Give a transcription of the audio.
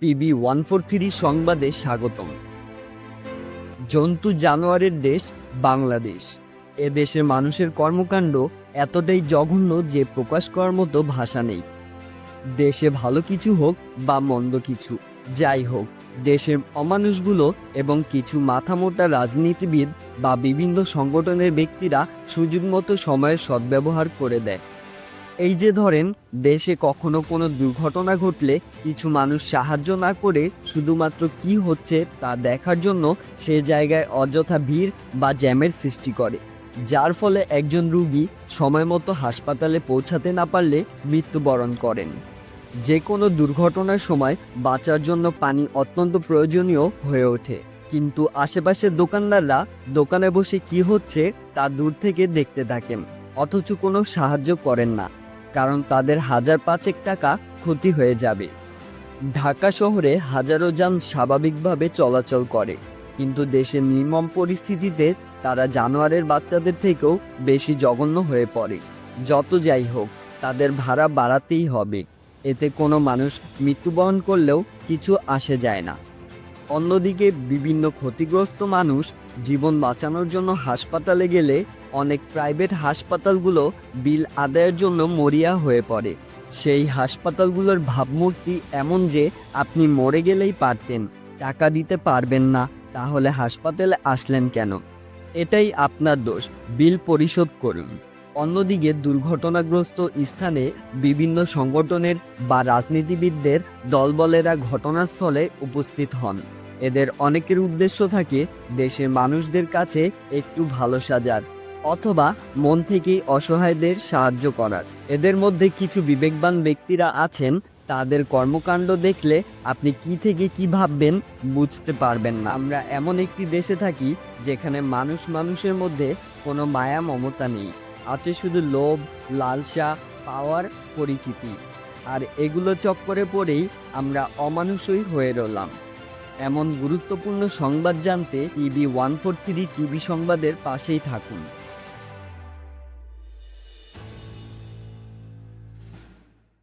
PB143 সংবাদে স্বাগতম। জন্তু জানোয়ারের দেশ বাংলাদেশ। এ দেশের মানুষের কর্মকাণ্ড এতটাই জঘন্য যে প্রকাশ করার মতো ভাষা নেই। দেশে ভালো কিছু হোক বা মন্দ কিছু, যাই হোক, দেশের অমানুষগুলো এবং কিছু মাথামোটা রাজনীতিবিদ বা বিভিন্ন সংগঠনের ব্যক্তিরা সুযোগ মতো সময়ের সদ্ব্যবহার করে দেয়। এই যে ধরেন, দেশে কখনো কোনো দুর্ঘটনা ঘটলে কিছু মানুষ সাহায্য না করে শুধুমাত্র কি হচ্ছে তা দেখার জন্য সে জায়গায় অযথা ভিড় বা জ্যামের সৃষ্টি করে, যার ফলে একজন রোগী সময় মতো হাসপাতালে পৌঁছাতে না পারলে মৃত্যুবরণ করেন। যে কোনো দুর্ঘটনার সময় বাঁচার জন্য পানি অত্যন্ত প্রয়োজনীয় হয়ে ওঠে, কিন্তু আশেপাশের দোকানদাররা দোকানে বসে কি হচ্ছে তা দূর থেকে দেখতে থাকেন, অথচ কোনো সাহায্য করেন না, কারণ তাদের হাজার পাঁচেক টাকা ক্ষতি হয়ে যাবে। ঢাকা শহরে হাজারো যান স্বাভাবিকভাবে চলাচল করে, কিন্তু দেশের নির্মম পরিস্থিতিতে তারা জানোয়ারের বাচ্চাদের থেকেও বেশি জঘন্য হয়ে পড়ে। যত যাই হোক, তাদের ভাড়া বাড়াতেই হবে, এতে কোনো মানুষ মৃত্যুবরণ করলেও কিছু আসে যায় না। অন্যদিকে বিভিন্ন ক্ষতিগ্রস্ত মানুষ জীবন বাঁচানোর জন্য হাসপাতালে গেলে অনেক প্রাইভেট হাসপাতালগুলো বিল আদায়ের জন্য মরিয়া হয়ে পড়ে। সেই হাসপাতালগুলোর ভাবমূর্তি এমন যে আপনি মরে গেলেই পারতেন, টাকা দিতে পারবেন না, তাহলে হাসপাতালে আসলেন কেন? এটাই আপনার দোষ, বিল পরিশোধ করুন। অন্যদিকে দুর্ঘটনাগ্রস্ত স্থানে বিভিন্ন সংগঠনের বা রাজনীতিবিদদের দলবলেরা ঘটনাস্থলে উপস্থিত হন। এদের অনেকের উদ্দেশ্য থাকে দেশের মানুষদের কাছে একটু ভালো সাজার, অথবা মন থেকেই অসহায়দের সাহায্য করার। এদের মধ্যে কিছু বিবেকবান ব্যক্তিরা আছেন, তাদের কর্মকাণ্ড দেখলে আপনি কি থেকে কি ভাববেন বুঝতে পারবেন না। আমরা এমন একটি দেশে থাকি যেখানে মানুষ মানুষের মধ্যে কোনো মায়া মমতা নেই, আছে শুধু লোভ, লালসা, পাওয়ার, পরিচিতি। আর এগুলো চক্করে পড়েই আমরা অমানুষই হয়ে রইলাম। এমন গুরুত্বপূর্ণ সংবাদ জানতে PB143 টিভি সংবাদের পাশেই থাকুন।